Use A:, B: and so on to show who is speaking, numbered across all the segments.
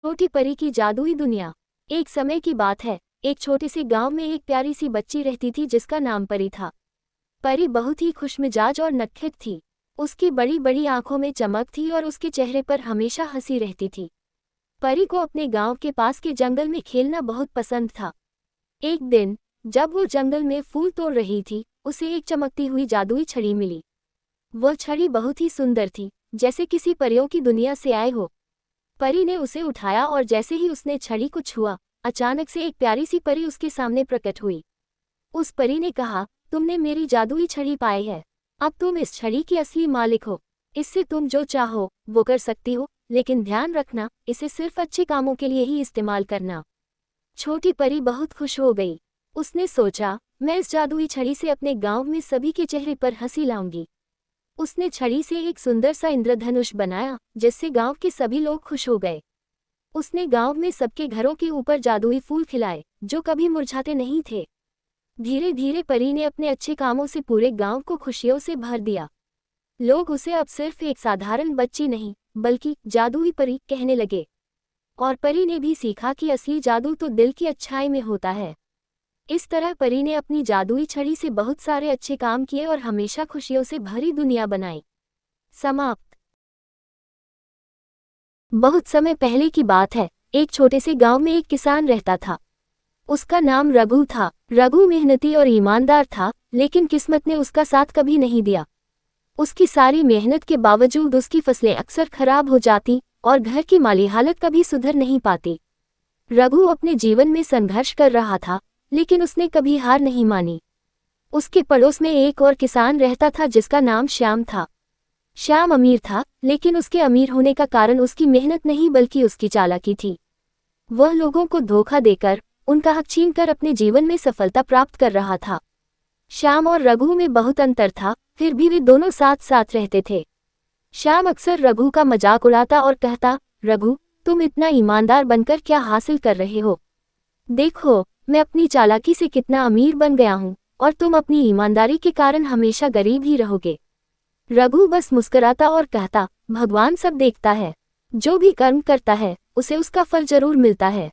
A: छोटी परी की जादुई दुनिया। एक समय की बात है, एक छोटे से गांव में एक प्यारी सी बच्ची रहती थी जिसका नाम परी था। परी बहुत ही खुशमिजाज और नटखट थी। उसकी बड़ी बड़ी आंखों में चमक थी और उसके चेहरे पर हमेशा हंसी रहती थी। परी को अपने गांव के पास के जंगल में खेलना बहुत पसंद था। एक दिन जब वो जंगल में फूल तोड़ रही थी, उसे एक चमकती हुई जादुई छड़ी मिली। वह छड़ी बहुत ही सुंदर थी, जैसे किसी परियों की दुनिया से आए हो। परी ने उसे उठाया और जैसे ही उसने छड़ी को छुआ, अचानक से एक प्यारी सी परी उसके सामने प्रकट हुई। उस परी ने कहा, तुमने मेरी जादुई छड़ी पाई है। अब तुम इस छड़ी की असली मालिक हो। इससे तुम जो चाहो वो कर सकती हो, लेकिन ध्यान रखना, इसे सिर्फ अच्छे कामों के लिए ही इस्तेमाल करना। छोटी परी बहुत खुश हो गई। उसने सोचा, मैं इस जादुई छड़ी से अपने गांव में सभी के चेहरे पर हंसी लाऊंगी। उसने छड़ी से एक सुंदर सा इंद्रधनुष बनाया, जिससे गांव के सभी लोग खुश हो गए। उसने गांव में सबके घरों के ऊपर जादुई फूल खिलाए, जो कभी मुरझाते नहीं थे। धीरे धीरे परी ने अपने अच्छे कामों से पूरे गांव को खुशियों से भर दिया। लोग उसे अब सिर्फ एक साधारण बच्ची नहीं, बल्कि जादुई परी कहने लगे। और परी ने भी सीखा कि असली जादू तो दिल की अच्छाई में होता है। इस तरह परी ने अपनी जादुई छड़ी से बहुत सारे अच्छे काम किए और हमेशा खुशियों से भरी दुनिया बनाई। समाप्त। बहुत समय पहले की बात है, एक छोटे से गांव में एक किसान रहता था। उसका नाम रघु था। रघु मेहनती और ईमानदार था, लेकिन किस्मत ने उसका साथ कभी नहीं दिया। उसकी सारी मेहनत के बावजूद उसकी फसलें अक्सर खराब हो जाती और घर की माली हालत कभी सुधर नहीं पाती। रघु अपने जीवन में संघर्ष कर रहा था, लेकिन उसने कभी हार नहीं मानी। उसके पड़ोस में एक और किसान रहता था जिसका नाम श्याम था। श्याम अमीर था, लेकिन उसके अमीर होने का कारण उसकी मेहनत नहीं बल्कि उसकी चालाकी थी। वह लोगों को धोखा देकर, उनका हक छीनकर अपने जीवन में सफलता प्राप्त कर रहा था। श्याम और रघु में बहुत अंतर था, फिर भी वे दोनों साथ साथ रहते थे। श्याम अक्सर रघु का मजाक उड़ाता और कहता, रघु, तुम इतना ईमानदार बनकर क्या हासिल कर रहे हो? देखो, मैं अपनी चालाकी से कितना अमीर बन गया हूँ, और तुम अपनी ईमानदारी के कारण हमेशा गरीब ही रहोगे। रघु बस मुस्कुराता और कहता, भगवान सब देखता है। जो भी कर्म करता है, उसे उसका फल जरूर मिलता है।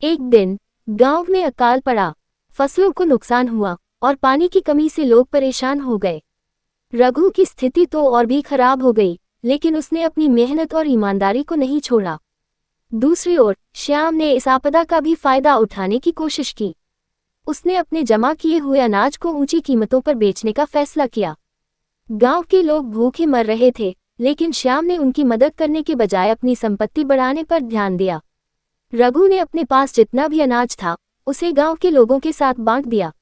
A: एक दिन गांव में अकाल पड़ा। फसलों को नुकसान हुआ और पानी की कमी से लोग परेशान हो गए। रघु की स्थिति तो और भी खराब हो गई, लेकिन उसने अपनी मेहनत और ईमानदारी को नहीं छोड़ा। दूसरी ओर श्याम ने इस आपदा का भी फायदा उठाने की कोशिश की। उसने अपने जमा किए हुए अनाज को ऊंची कीमतों पर बेचने का फैसला किया। गांव के लोग भूखे मर रहे थे, लेकिन श्याम ने उनकी मदद करने के बजाय अपनी संपत्ति बढ़ाने पर ध्यान दिया। रघु ने अपने पास जितना भी अनाज था, उसे गांव के लोगों के साथ बांट दिया।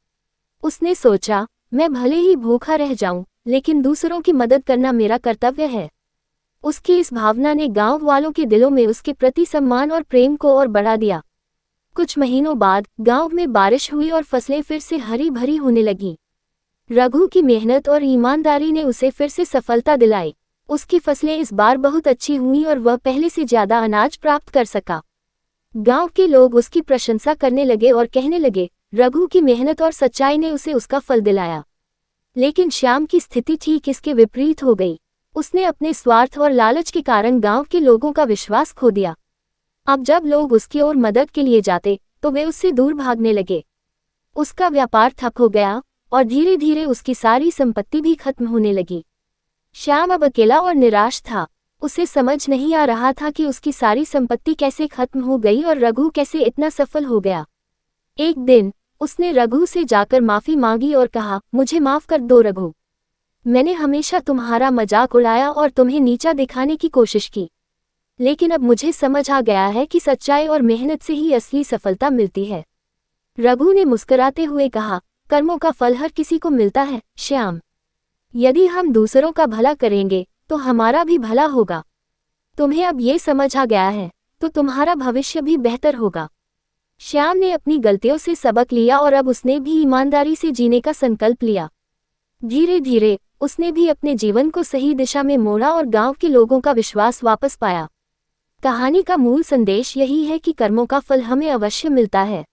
A: उसने सोचा, मैं भले ही भूखा रह जाऊं, लेकिन दूसरों की मदद करना मेरा कर्तव्य है। उसकी इस भावना ने गांव वालों के दिलों में उसके प्रति सम्मान और प्रेम को और बढ़ा दिया। कुछ महीनों बाद गांव में बारिश हुई और फसलें फिर से हरी भरी होने लगीं। रघु की मेहनत और ईमानदारी ने उसे फिर से सफलता दिलाई। उसकी फसलें इस बार बहुत अच्छी हुईं और वह पहले से ज्यादा अनाज प्राप्त कर सका। गांव के लोग उसकी प्रशंसा करने लगे और कहने लगे, रघु की मेहनत और सच्चाई ने उसे उसका फल दिलाया। लेकिन श्याम की स्थिति ठीक इसके विपरीत हो गई। उसने अपने स्वार्थ और लालच के कारण गांव के लोगों का विश्वास खो दिया। अब जब लोग उसकी ओर मदद के लिए जाते, तो वे उससे दूर भागने लगे। उसका व्यापार ठप हो गया और धीरे धीरे उसकी सारी संपत्ति भी खत्म होने लगी। श्याम अब अकेला और निराश था। उसे समझ नहीं आ रहा था कि उसकी सारी संपत्ति कैसे खत्म हो गई और रघु कैसे इतना सफल हो गया। एक दिन उसने रघु से जाकर माफी मांगी और कहा, मुझे माफ कर दो रघु। मैंने हमेशा तुम्हारा मजाक उड़ाया और तुम्हें नीचा दिखाने की कोशिश की, लेकिन अब मुझे समझ आ गया है कि सच्चाई और मेहनत से ही असली सफलता मिलती है। रघु ने मुस्कुराते हुए कहा, कर्मों का फल हर किसी को मिलता है श्याम। यदि हम दूसरों का भला करेंगे तो हमारा भी भला होगा। तुम्हें अब ये समझ आ गया है, तो तुम्हारा भविष्य भी बेहतर होगा। श्याम ने अपनी गलतियों से सबक लिया और अब उसने भी ईमानदारी से जीने का संकल्प लिया। धीरे धीरे उसने भी अपने जीवन को सही दिशा में मोड़ा और गांव के लोगों का विश्वास वापस पाया। कहानी का मूल संदेश यही है कि कर्मों का फल हमें अवश्य मिलता है।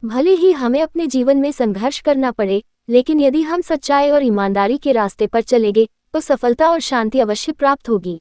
A: भले ही हमें अपने जीवन में संघर्ष करना पड़े, लेकिन यदि हम सच्चाई और ईमानदारी के रास्ते पर चलेंगे, तो सफलता और शांति अवश्य प्राप्त होगी।